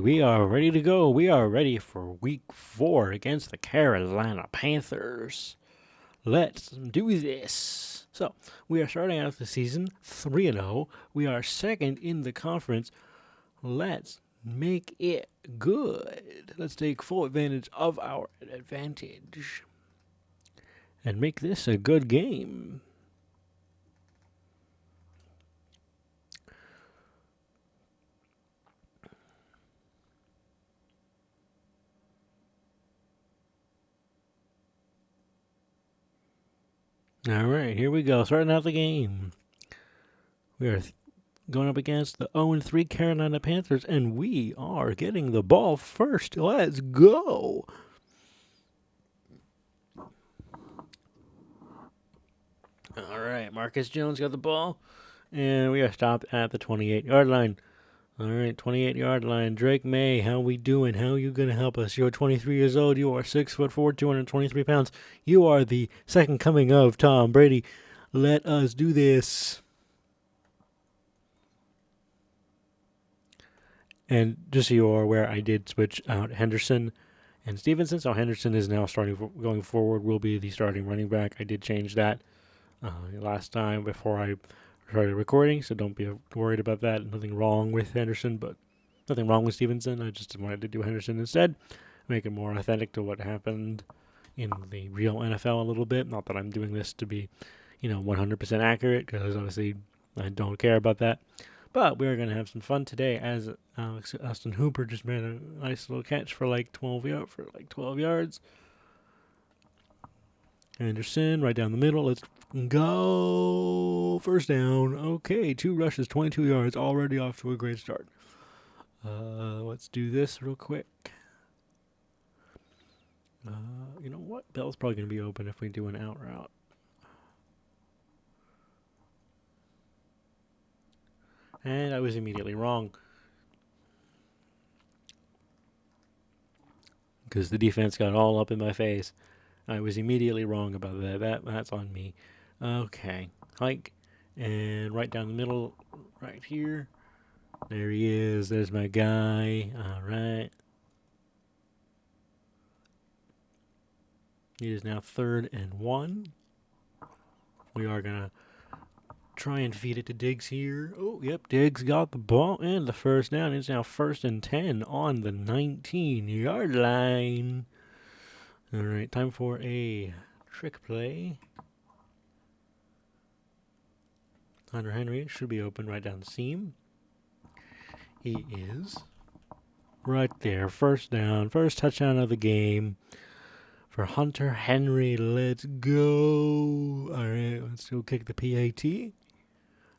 We are ready to go. We are ready for week 4 against the Carolina Panthers. Let's do this. So, we are starting out the season 3-0. We are second in the conference. Let's make it good. Let's take full advantage of our advantage and make this a good game. All right, here we go. Starting out the game. We are going up against the 0-3 Carolina Panthers, and we are getting the ball first. Let's go. All right, Marcus Jones got the ball, and we are stopped at the 28-yard line. All right, 28-yard line. Drake May, how we doing? How you going to help us? You're 23 years old. You are 6'4", 223 pounds. You are the second coming of Tom Brady. Let us do this. And just so you are aware, I did switch out Henderson and Stevenson. So Henderson is now going forward, will be the starting running back. I did change that last time before I started recording, so don't be worried about that. Nothing wrong with Henderson, but nothing wrong with Stevenson. I just wanted to do Henderson instead, make it more authentic to what happened in the real NFL a little bit. Not that I'm doing this to be, 100% accurate, because obviously I don't care about that. But we're going to have some fun today, as Austin Hooper just made a nice little catch for like 12 yards. Anderson right down the middle. Let's go. First down. Okay, 2 rushes, 22 yards. Already off to a great start. Let's do this real quick. You know what? Bell's probably going to be open if we do an out route. And I was immediately wrong, because the defense got all up in my face. I was immediately wrong about that. That's on me. Okay. Hike. And right down the middle, right here. There he is. There's my guy. All right. It is now 3rd and 1. We are going to try and feed it to Diggs here. Oh, yep. Diggs got the ball and the first down. It's now 1st and 10 on the 19-yard line. All right. Time for a trick play. Hunter Henry should be open right down the seam. He is right there. First down. First touchdown of the game for Hunter Henry. Let's go. All right, let's go kick the PAT.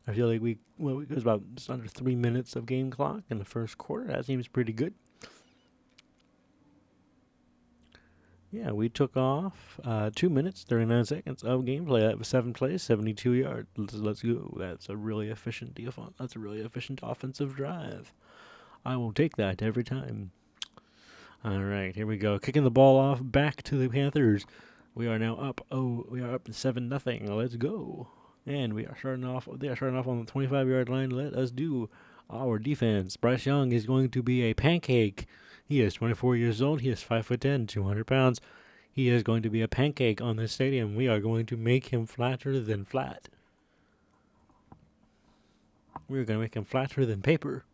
I feel like it was about just under 3 minutes of game clock in the first quarter. That seems pretty good. Yeah, we took off 2 minutes, 39 seconds of gameplay. That was 7 plays, 72 yards. Let's go. That's a really efficient That's a really efficient offensive drive. I will take that every time. All right, here we go. Kicking the ball off back to the Panthers. We are now up. We are up 7-0. Let's go. And they are starting off on the 25-yard line. Let us do our defense. Bryce Young is going to be a pancake. He is 24 years old. He is 5'10", 200 pounds. He is going to be a pancake on this stadium. We are going to make him flatter than flat. We're going to make him flatter than paper.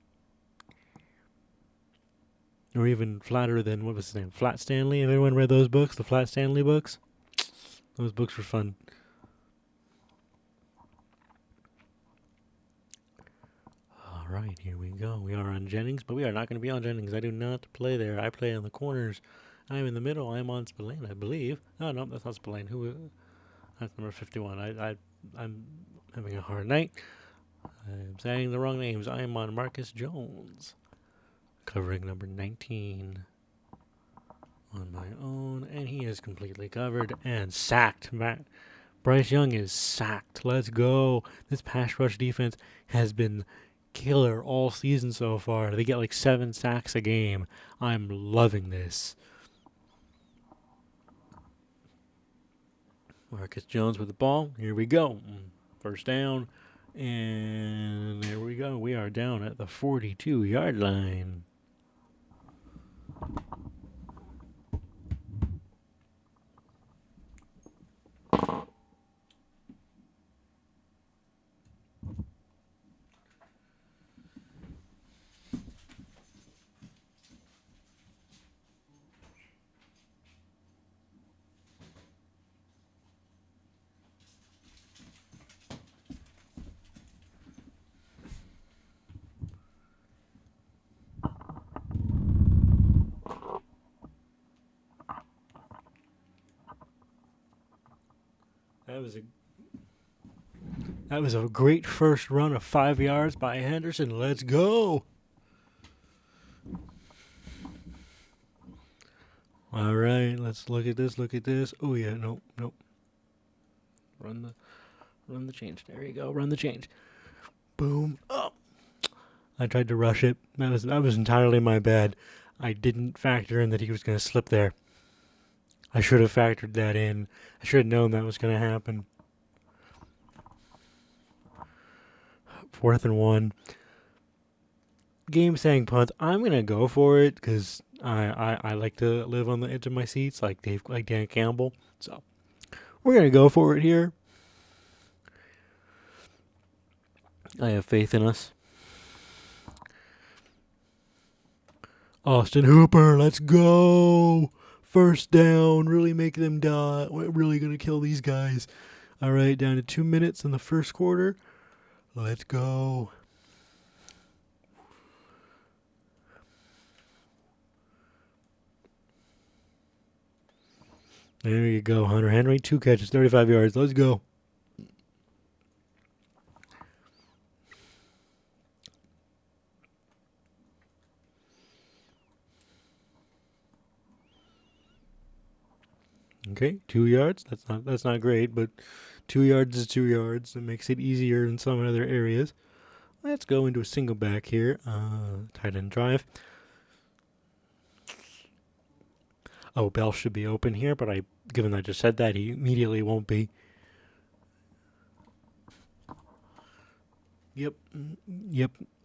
Or even flatter than, what was his name? Flat Stanley. Have anyone read those books? The Flat Stanley books? Those books were fun. All right, here we go. We are on Jennings, but we are not going to be on Jennings. I do not play there. I play in the corners. I'm in the middle. I'm on Spillane, I believe. Oh, no, that's not Spillane. That's number 51. I'm having a hard night. I'm saying the wrong names. I am on Marcus Jones, covering number 19 on my own, and he is completely covered and sacked. Bryce Young is sacked. Let's go. This pass rush defense has been killer all season so far. They get like 7 sacks a game. I'm loving this. Marcus Jones with the ball. Here we go. First down. And there we go. We are down at the 42-yard line. That was a great first run of 5 yards by Henderson. Let's go. All right, let's look at this. Look at this. Oh yeah, nope. Run the change. There you go. Run the change. Boom. Oh. I tried to rush it. That was entirely my bad. I didn't factor in that he was going to slip there. I should have factored that in. I should have known that was going to happen. 4th and 1. Game saying punt. I'm going to go for it because I like to live on the edge of my seats like Dan Campbell. So we're going to go for it here. I have faith in us. Austin Hooper, let's go. First down, really make them die. We're really going to kill these guys. All right, down to 2 minutes in the first quarter. Let's go. There you go, Hunter Henry. 2 catches, 35 yards. Let's go. Okay, 2 yards. That's not great, but 2 yards is 2 yards. It makes it easier in some other areas. Let's go into a single back here. Tight end drive. Oh, Bell should be open here, but given I just said that, he immediately won't be. Yep.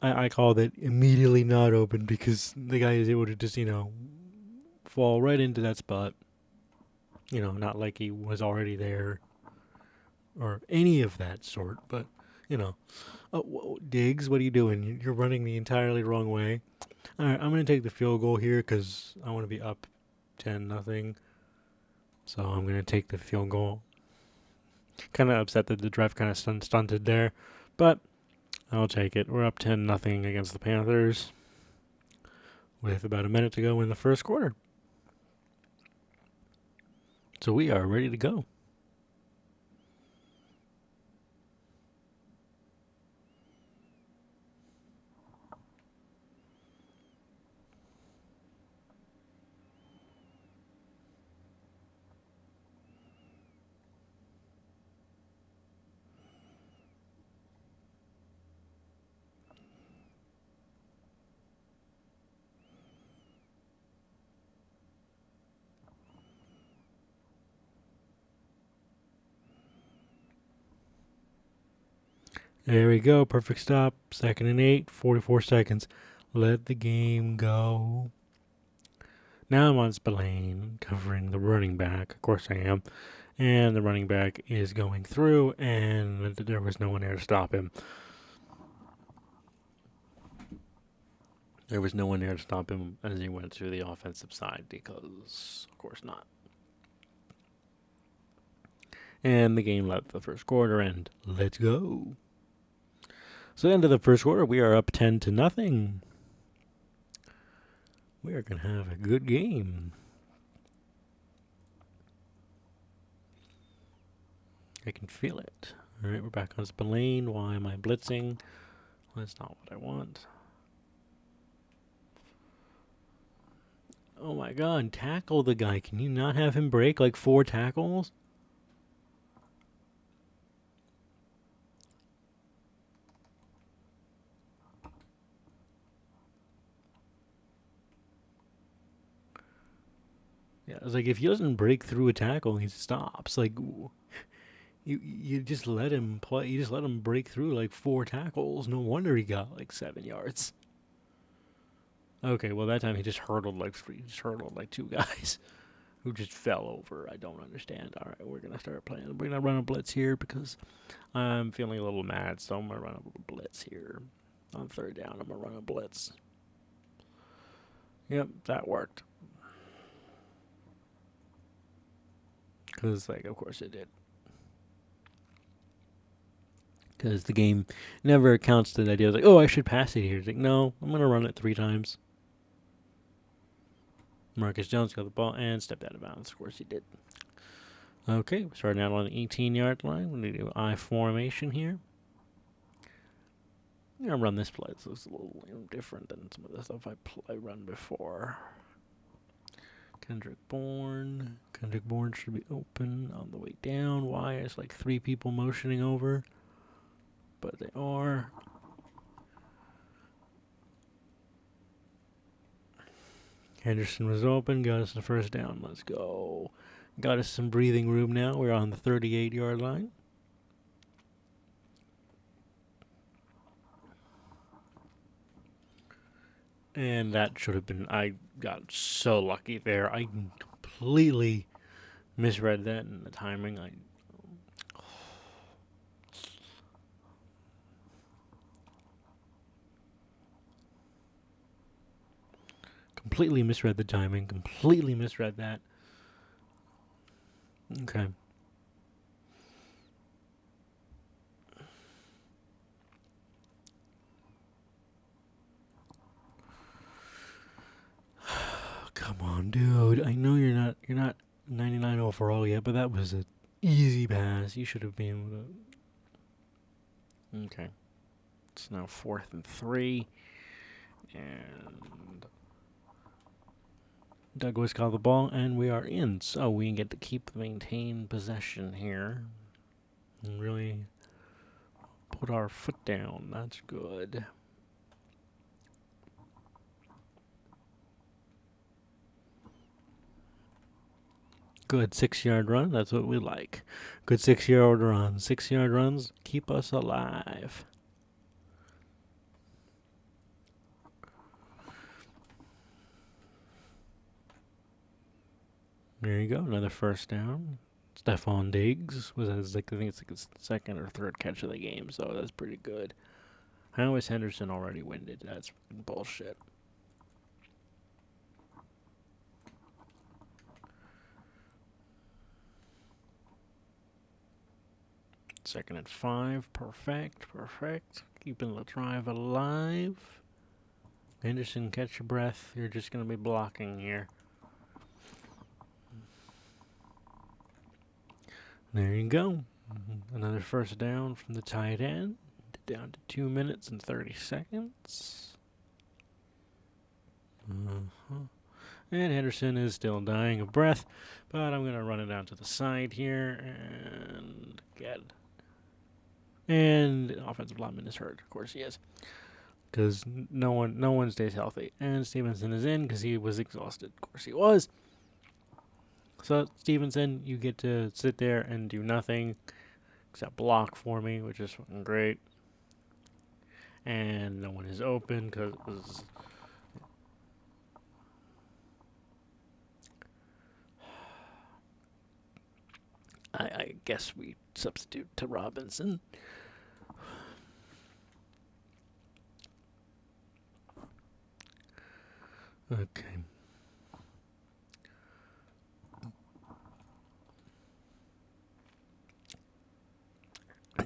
I called it immediately not open because the guy is able to just, fall right into that spot. Not like he was already there or any of that sort, but, Diggs, what are you doing? You're running the entirely wrong way. All right, I'm going to take the field goal here because I want to be up 10-0. So I'm going to take the field goal. Kind of upset that the drive kind of stunted there, but I'll take it. We're up 10-0 against the Panthers with about a minute to go in the first quarter. So we are ready to go. There we go. Perfect stop. 2nd and 8. 44 seconds. Let the game go. Now I'm on Spillane covering the running back. Of course I am. And the running back is going through, and there was no one there to stop him. There was no one there to stop him as he went through the offensive side because, of course, not. And the game left the first quarter, and let's go. So, end of the first quarter, we are up 10-0. We are going to have a good game. I can feel it. All right, we're back on Spillane. Why am I blitzing? That's not what I want. Oh my god, tackle the guy. Can you not have him break like 4 tackles? Yeah, it's like if he doesn't break through a tackle, he stops. Like you just let him play. You just let him break through like 4 tackles. No wonder he got like 7 yards. Okay, well that time he just hurdled like 2 guys who just fell over. I don't understand. All right, we're gonna start playing. We're gonna run a blitz here because I'm feeling a little mad. So I'm gonna run a little blitz here on 3rd down. I'm gonna run a blitz. Yep, that worked. Because, of course it did. Because the game never accounts to the idea of, I should pass it here. It's like, no, I'm going to run it 3 times. Marcus Jones got the ball and stepped out of bounds. Of course he did. Okay, we're starting out on the 18-yard line. We're going to do I formation here. I'm going to run this play. So it's a little different than some of the stuff I run before. Kendrick Bourne. Kendrick Bourne should be open on the way down. Why? It's like 3 people motioning over. But they are. Henderson was open. Got us the first down. Let's go. Got us some breathing room now. We're on the 38-yard line. And that should have been. I got so lucky there. I completely misread that in the timing. I completely misread the timing. Completely misread that. Okay. Come on, dude. I know you're not 99 overall yet, but that was an easy pass. You should have been able to. Okay. It's now 4th and 3. And Douglas got the ball, and we are in. So we get to maintain possession here. And really put our foot down. That's good. Good 6-yard run. That's what we like. Good 6-yard run. 6-yard runs keep us alive. There you go. Another first down. Stephon Diggs was I think it's like his 2nd or 3rd catch of the game, so that's pretty good. How is Henderson already winded? That's bullshit. Second and 5. Perfect. Keeping the drive alive. Henderson, catch your breath. You're just going to be blocking here. There you go. Another first down from the tight end. Down to 2 minutes and 30 seconds. And Henderson is still dying of breath, but I'm going to run it out to the side here and get. And the offensive lineman is hurt. Of course he is, because no one stays healthy. And Stevenson is in because he was exhausted. Of course he was. So Stevenson, you get to sit there and do nothing except block for me, which is fucking great. And no one is open because I guess we substitute to Robinson. Okay.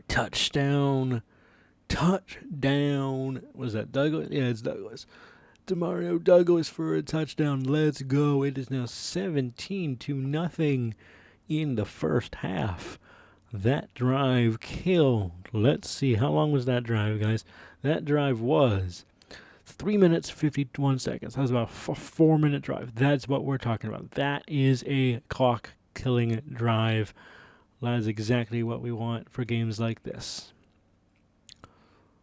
Touchdown. Was that Douglas? Yeah, it's Douglas. Demario Douglas for a touchdown. Let's go. It is now 17-0 in the first half. That drive killed. Let's see. How long was that drive, guys? That drive was 3 minutes, 51 seconds. That was about a 4-minute drive. That's what we're talking about. That is a clock-killing drive. That is exactly what we want for games like this.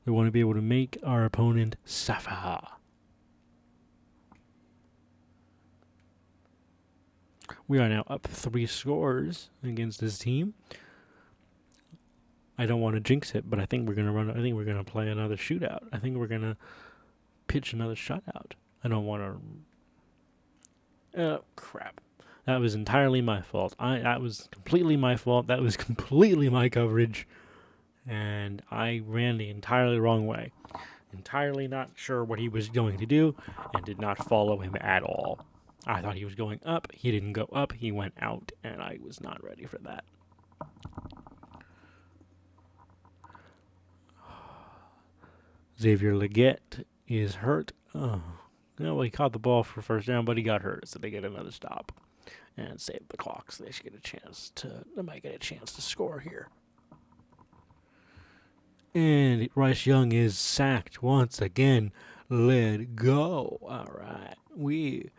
We want to be able to make our opponent suffer. We are now up 3 scores against this team. I don't want to jinx it, but I think we're gonna play another shootout. I think we're gonna pitch another shutout. I don't want to. Crap. That was entirely my fault. That was completely my fault. That was completely my coverage, and I ran the entirely wrong way. Entirely not sure what he was going to do, and did not follow him at all. I thought he was going up. He didn't go up. He went out, and I was not ready for that. Xavier Leggett is hurt. Oh, no, well, he caught the ball for first down, but he got hurt, so they get another stop. and save the clock, so they should get a chance to. They might get a chance to score here. And Rice Young is sacked once again. Let go. All right, we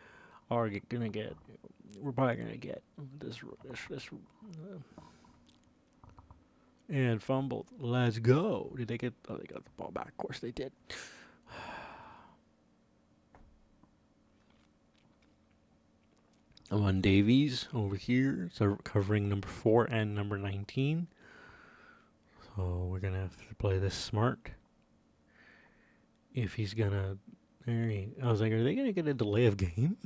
are gonna get. We're probably gonna get this and fumbled. Let's go. Did they get? Oh, they got the ball back. Of course they did. Amon Davies over here, so covering number 4 and number 19. So we're gonna have to play this smart. If he's gonna, I was like, are they gonna get a delay of game?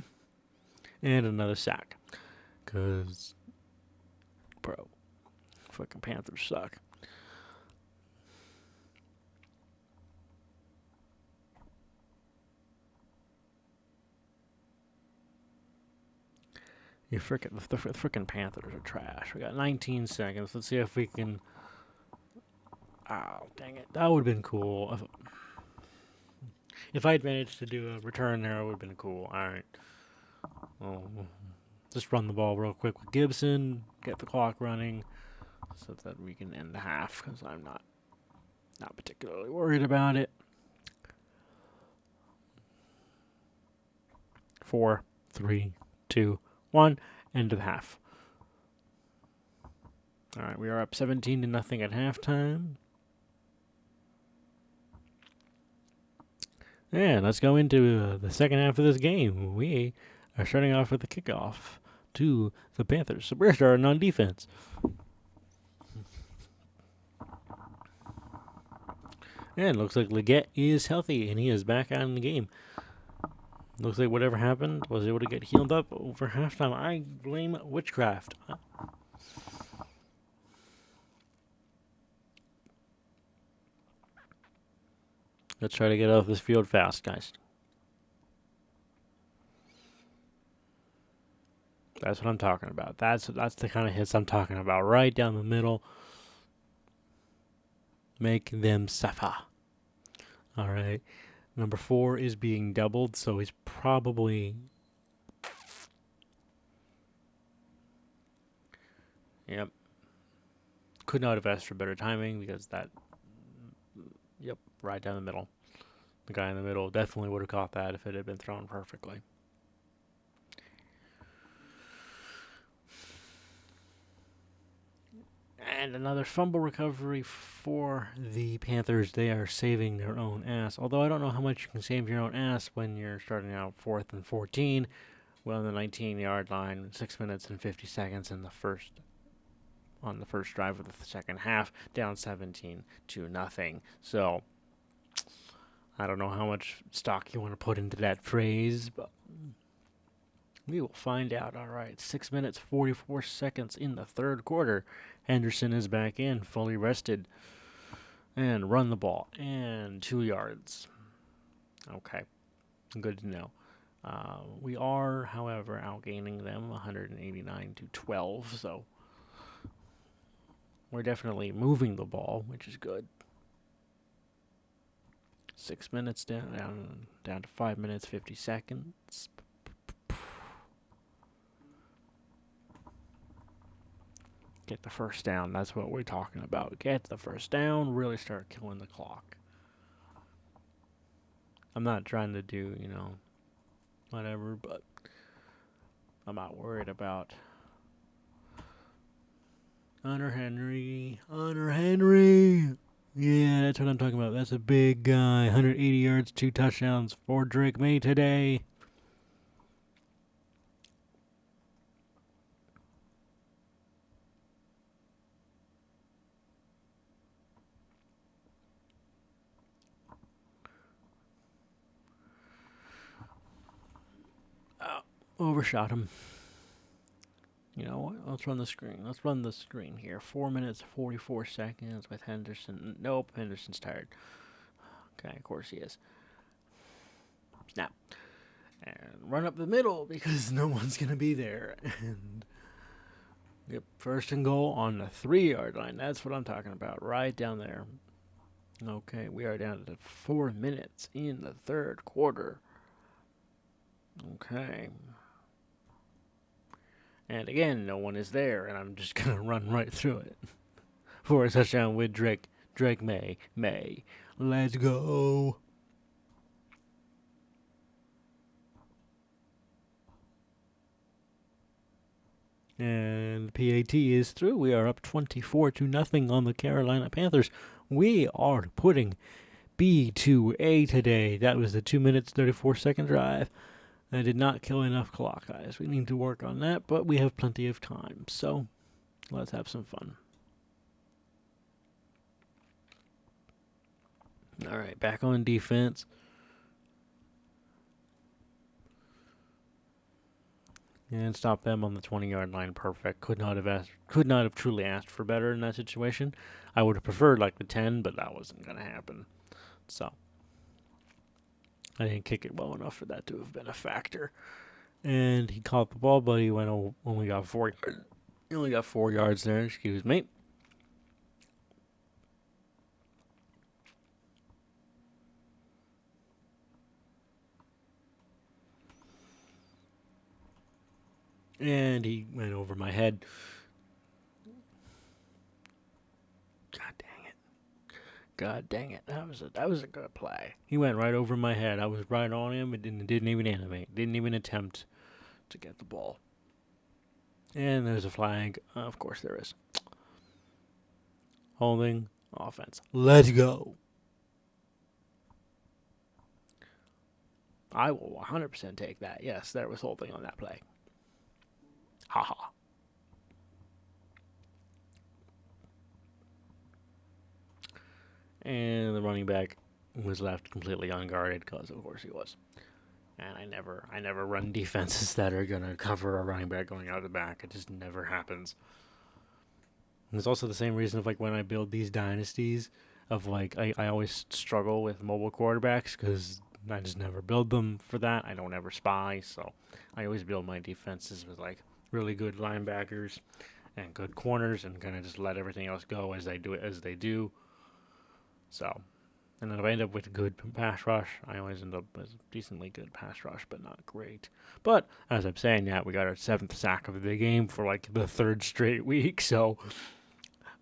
And another sack, cause, bro, fucking Panthers suck. The frickin' Panthers are trash. We got 19 seconds. Let's see if we can. Oh, dang it! That would have been cool. If I'd managed to do a return there, it would have been cool. All right. Oh, just run the ball real quick with Gibson. Get the clock running, so that we can end the half. Because I'm not particularly worried about it. 4, 3, 2, 1. End of the half. All right, we are up 17-0 at halftime. And let's go into the second half of this game. We are starting off with the kickoff to the Panthers. So we're starting on defense. And looks like Leggett is healthy, and he is back out in the game. Looks like whatever happened was able to get healed up over halftime. I blame witchcraft. Let's try to get off this field fast, guys. That's what I'm talking about. That's the kind of hits I'm talking about. Right down the middle. Make them suffer. All right. Number 4 is being doubled, so he's probably... Yep. Could not have asked for better timing because that... Yep, right down the middle. The guy in the middle definitely would have caught that if it had been thrown perfectly. And another fumble recovery for the Panthers. They are saving their own ass. Although I don't know how much you can save your own ass when you're starting out 4th and 14. Well, on the 19-yard line, 6 minutes and 50 seconds on the first drive of the second half, down 17-0. So I don't know how much stock you want to put into that phrase, but we will find out. All right, 6 minutes, 44 seconds in the third quarter. Henderson is back in, fully rested. And run the ball. And 2 yards. Okay, good to know. We are, however, outgaining them 189-12, so we're definitely moving the ball, which is good. 6 minutes down to 5 minutes, 50 seconds. Get the first down. That's what we're talking about. Get the first down. Really start killing the clock. I'm not trying to do, whatever, but I'm not worried about Hunter Henry. Yeah, that's what I'm talking about. That's a big guy. 180 yards, 2 touchdowns for Drake May today. Overshot him. You know what? Let's run the screen here. 4 minutes, 44 seconds with Henderson. Nope, Henderson's tired. Okay, of course he is. Snap. And run up the middle because no one's going to be there. And yep, first and goal on the 3-yard line. That's what I'm talking about. Right down there. Okay, we are down to 4 minutes in the third quarter. Okay. And again, no one is there, and I'm just going to run right through it for a touchdown with Drake May. Let's go. And the PAT is through. We are up 24-0 on the Carolina Panthers. We are putting B to A today. That was the 2 minutes 34-second drive. I did not kill enough clock eyes. We need to work on that, but we have plenty of time. So let's have some fun. All right, back on defense. And stop them on the 20-yard line. Perfect. Could not have truly asked for better in that situation. I would have preferred like the 10, but that wasn't going to happen. So I didn't kick it well enough for that to have been a factor. And he caught the ball, but he only got 4 yards. He only got 4 yards there, excuse me. And he went over my head. God dang it. That was a good play. He went right over my head. I was right on him and didn't even animate. Didn't even attempt to get the ball. And there's a flag. Of course there is. Holding offense. Let's go. I will 100% take that. Yes, there was holding on that play. Haha. And the running back was left completely unguarded because, of course, he was. And I never run defenses that are gonna cover a running back going out of the back. It just never happens. And it's also the same reason of like when I build these dynasties, of like I always struggle with mobile quarterbacks because I just never build them for that. I don't ever spy, so I always build my defenses with like really good linebackers and good corners, and kind of just let everything else go as they do. So, and then if I end up with a good pass rush, I always end up with a decently good pass rush, but not great. But as I'm saying that, we got our 7th sack of the game for like the 3rd straight week, so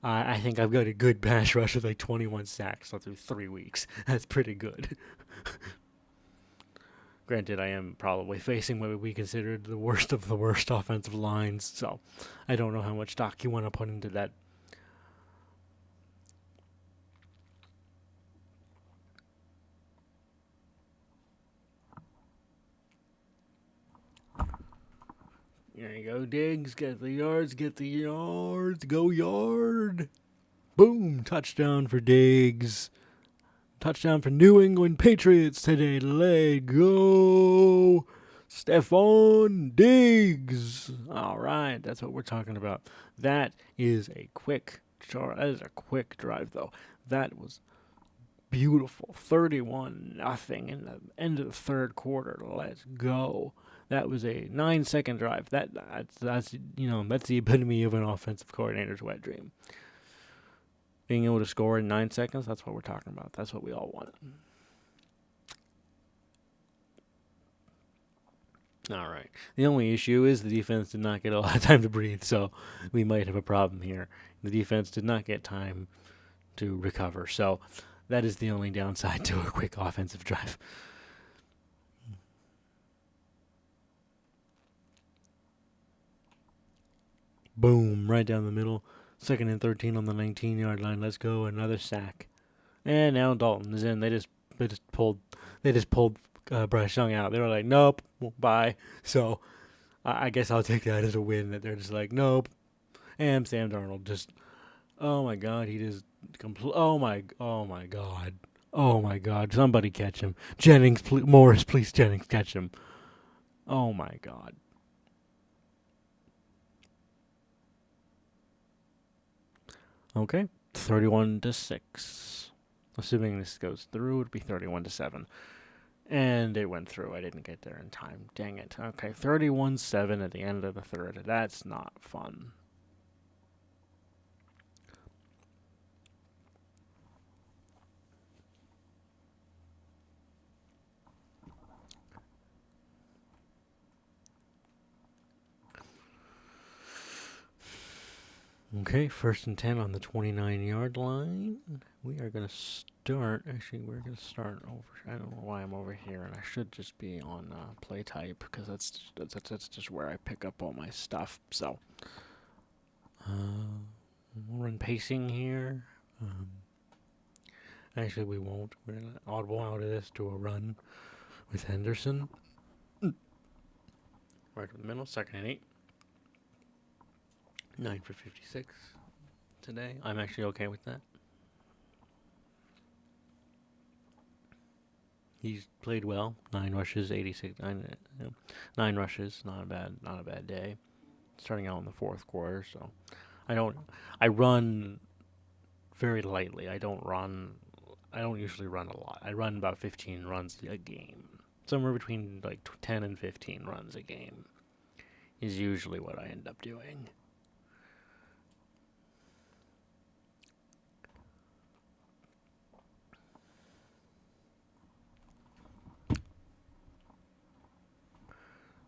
I think I've got a good pass rush with like 21 sacks through 3 weeks. That's pretty good. Granted, I am probably facing what we considered the worst of the worst offensive lines, so I don't know how much stock you want to put into that. There you go, Diggs. Get the yards. Go yard. Boom. Touchdown for Diggs. Touchdown for New England Patriots today. Let go. Stephon Diggs. All right, that's what we're talking about. That is a quick drive, though. That was beautiful. 31-0 in the end of the 3rd quarter. Let's go. That was a 9-second drive. That's the epitome of an offensive coordinator's wet dream. Being able to score in 9 seconds, that's what we're talking about. That's what we all want. All right. The only issue is the defense did not get a lot of time to breathe, so we might have a problem here. The defense did not get time to recover, so that is the only downside to a quick offensive drive. Boom, right down the middle. 2nd and 13 on the 19-yard line. Let's go. Another sack. And now Dalton is in. They just pulled Bryce Young out. They were like, nope, bye. So I guess I'll take that as a win. That they're just like, nope. And Sam Darnold just, oh my God, he just oh my God. Oh my God, somebody catch him. Morris, please, Jennings, catch him. Oh my God. Okay, 31-6. Assuming this goes through, it would be 31-7. And it went through. I didn't get there in time. Dang it. Okay, 31-7 at the end of the 3rd. That's not fun. Okay, 1st and 10 on the 29-yard line. We are going to start. Actually, we're going to start over. I don't know why I'm over here, and I should just be on play type because that's just where I pick up all my stuff. So, we'll run pacing here. Actually, we won't. We're going to audible out of this to a run with Henderson. Right in the middle, 2nd and 8. 9 for 56 today. I'm actually okay with that. He's played well. 9 rushes, 86. 9 rushes, not a bad day. Starting out in the 4th quarter, so I run very lightly. I don't usually run a lot. I run about 15 runs a game. Somewhere between like 10 and 15 runs a game is usually what I end up doing.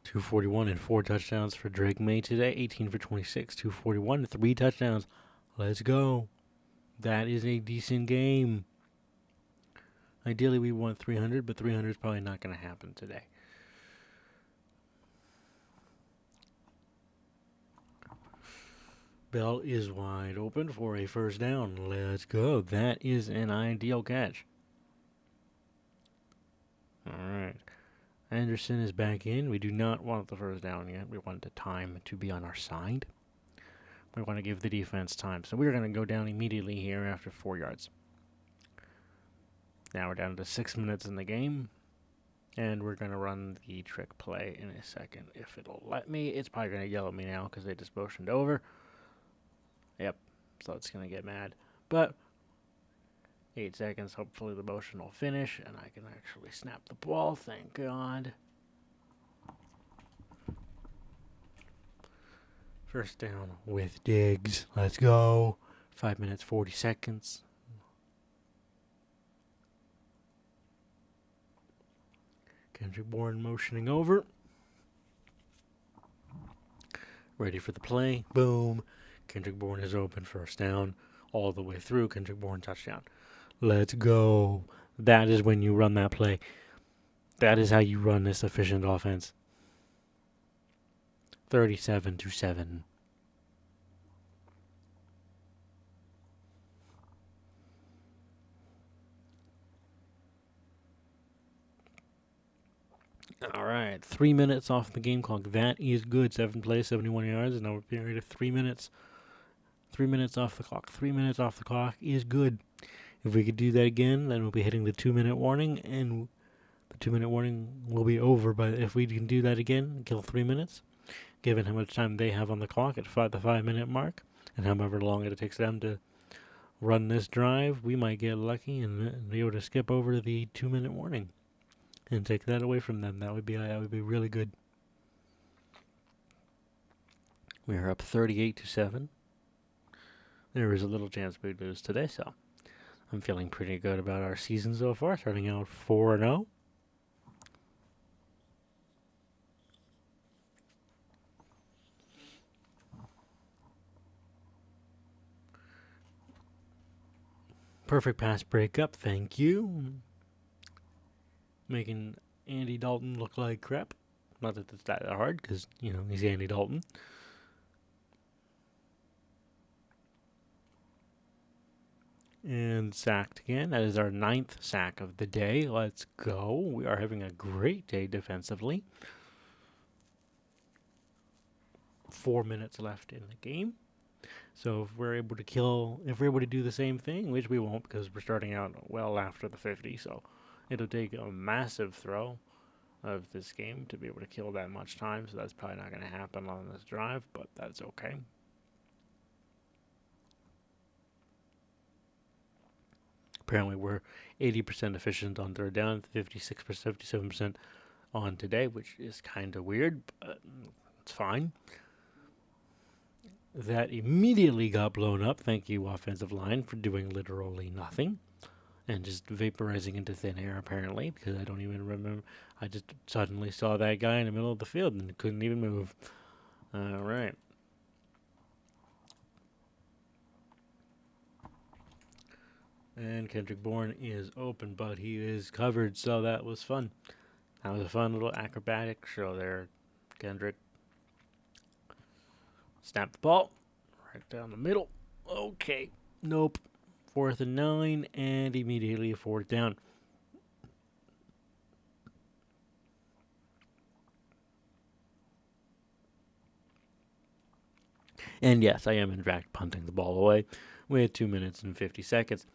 .241 and 4 touchdowns for Drake May today. 18 for 26, 241, 3 touchdowns. Let's go. That is a decent game. Ideally, we want 300, but 300 is probably not going to happen today. Bell is wide open for a 1st down. Let's go. That is an ideal catch. All right. Anderson is back in. We do not want the 1st down yet. We want the time to be on our side. We want to give the defense time. So we're going to go down immediately here after 4 yards. Now we're down to 6 minutes in the game. And we're going to run the trick play in a second. If it'll let me. It's probably going to yell at me now because they just motioned over. Yep. So it's going to get mad. But 8 seconds. Hopefully the motion will finish. And I can actually snap the ball. Thank God. 1st down with Diggs. Let's go. 5 minutes, 40 seconds. Kendrick Bourne motioning over. Ready for the play. Boom. Kendrick Bourne is open. 1st down. All the way through. Kendrick Bourne touchdown. Let's go. That is when you run that play. That is how you run this efficient offense. 37-7. All right, 3 minutes off the game clock. That is good. 7 plays, 71 yards, and over a period of 3 minutes. 3 minutes off the clock. 3 minutes off the clock is good. If we could do that again, then we'll be hitting the 2-minute warning, and the 2-minute warning will be over. But if we can do that again, kill 3 minutes, given how much time they have on the clock at the 5-minute mark, and however long it takes them to run this drive, we might get lucky and be able to skip over the 2-minute warning and take that away from them. That would be really good. We are up 38-7. There is a little chance we'd lose today, so I'm feeling pretty good about our season so far, starting out 4-0. Perfect pass breakup, thank you. Making Andy Dalton look like crap. Not that it's that hard, because, he's Andy Dalton. And sacked again. That is our 9th sack of the day. Let's go. We are having a great day defensively. 4 minutes left in the game. So if we're able to do the same thing, which we won't because we're starting out well after the 50, so it'll take a massive throw of this game to be able to kill that much time, so that's probably not going to happen on this drive, but that's okay. Apparently we're 80% efficient on 3rd down, 56%, 57% on today, which is kind of weird, but it's fine. That immediately got blown up. Thank you, offensive line, for doing literally nothing and just vaporizing into thin air, apparently, because I don't even remember. I just suddenly saw that guy in the middle of the field and couldn't even move. All right. And Kendrick Bourne is open, but he is covered, so that was fun. That was a fun little acrobatic show there. Kendrick snapped the ball right down the middle. Okay. Nope. 4th and 9, and immediately a 4th down. And yes, I am in fact punting the ball away with 2 minutes and 50 seconds.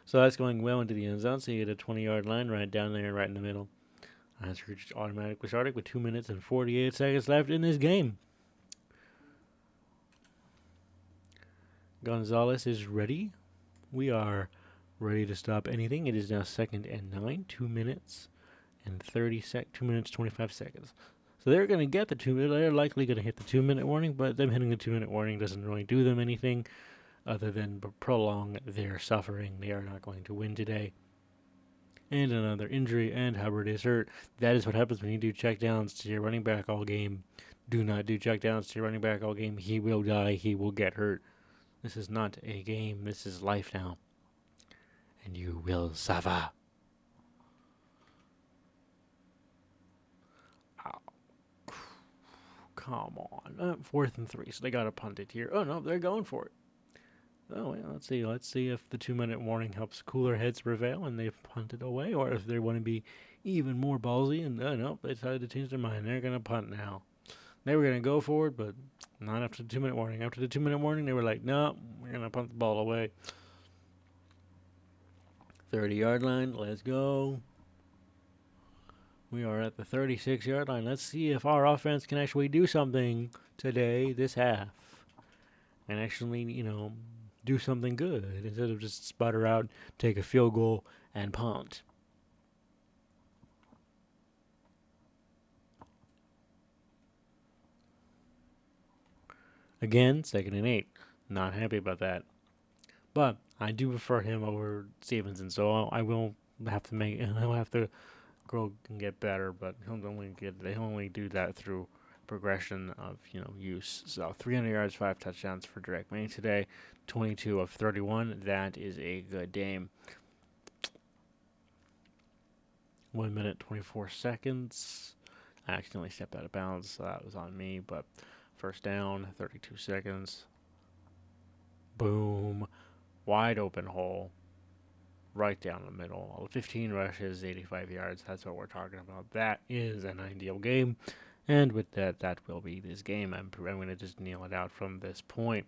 So that's going well into the end zone. So you get a 20-yard line right down there, right in the middle. That's just automatically starting with 2 minutes and 48 seconds left in this game. Gonzalez is ready. We are ready to stop anything. It is now 2nd and 9, 2 minutes and 2 minutes 25 seconds. So they're going to get the 2 minute. They're likely going to hit the 2 minute warning, but them hitting the 2 minute warning doesn't really do them anything other than prolong their suffering. They are not going to win today. And another injury, and Hubbard is hurt. That is what happens when you do checkdowns to your running back all game. Do not do checkdowns to your running back all game. He will die. He will get hurt. This is not a game. This is life now. And you will suffer. Oh, come on. 4th and 3, so they got to punt it here. Oh, no, they're going for it. Oh, yeah, let's see. Let's see if the 2 minute warning helps cooler heads prevail and they've punted away, or if they want to be even more ballsy and nope, they decided to change their mind. They're going to punt now. They were going to go for it, but not after the 2 minute warning. After the 2 minute warning, they were like, no, we're going to punt the ball away. 30-yard line. Let's go. We are at the 36-yard line. Let's see if our offense can actually do something today, this half, and actually, do something good instead of just sputter out, take a field goal, and punt. Again, 2nd and 8. Not happy about that. But I do prefer him over Stevenson, so I will have to he'll have to grow and get better, but they only do that through progression of use. So 300 yards, 5 touchdowns for Drake May today, 22 of 31. That is a good game. 1 minute 24 seconds. I accidentally stepped out of bounds, so that was on me. But first down, 32 seconds. Boom, wide open hole. Right down the middle. 15 rushes, 85 yards. That's what we're talking about. That is an ideal game. And with that, that will be this game. I'm going to just kneel it out from this point.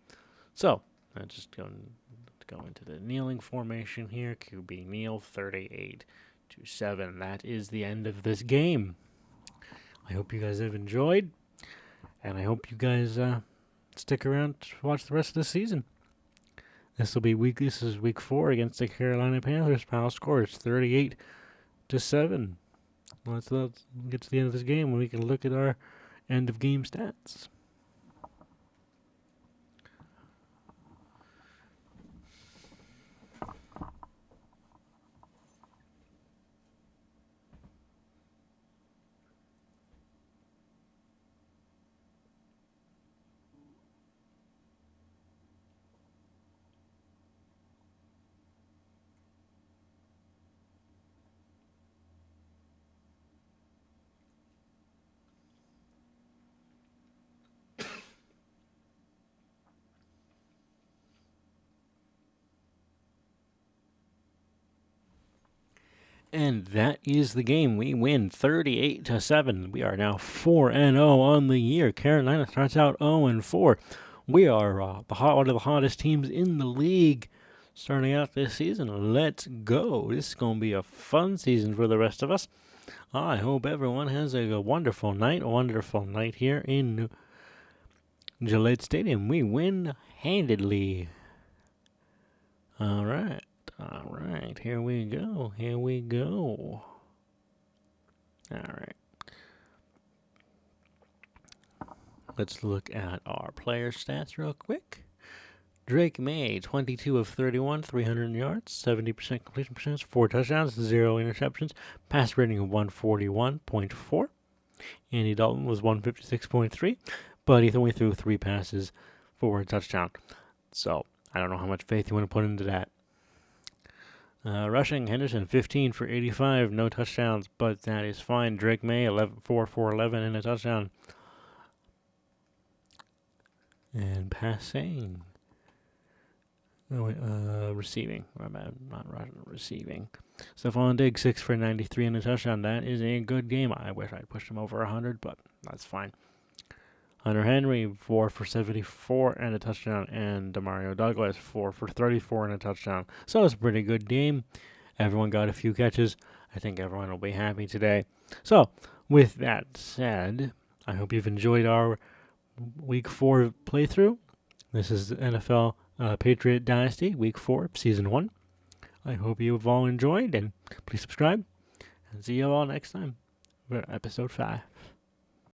So, I'm just going to go into the kneeling formation here. QB kneel, 38-7. That is the end of this game. I hope you guys have enjoyed. And I hope you guys stick around to watch the rest of the season. This is week 4 against the Carolina Panthers. Final score is 38-7. Let's get to the end of this game and we can look at our end of game stats. And that is the game. We win 38-7. We are now 4-0 on the year. Carolina starts out 0-4. We are one of the hottest teams in the league starting out this season. Let's go. This is going to be a fun season for the rest of us. I hope everyone has a wonderful night here in Gillette Stadium. We win handedly. All right, here we go. All right. Let's look at our player stats real quick. Drake May, 22 of 31, 300 yards, 70% completion percentage, 4 touchdowns, 0 interceptions, pass rating of 141.4. Andy Dalton was 156.3, but he only threw 3 passes for a touchdown. So, I don't know how much faith you want to put into that. Rushing, Henderson 15 for 85, no touchdowns, but that is fine. Drake May 4 for 11 and a touchdown. And passing. Receiving. Not receiving. Stephon Diggs 6 for 93 and a touchdown. That is a good game. I wish I'd pushed him over 100, but that's fine. Hunter Henry 4 for 74 and a touchdown, and Demario Douglas 4 for 34 and a touchdown. So it's a pretty good game. Everyone got a few catches. I think everyone will be happy today. So with that said, I hope you've enjoyed our Week 4 playthrough. This is the NFL Patriot Dynasty, Week 4, Season 1. I hope you've all enjoyed, and please subscribe, and see you all next time for Episode 5.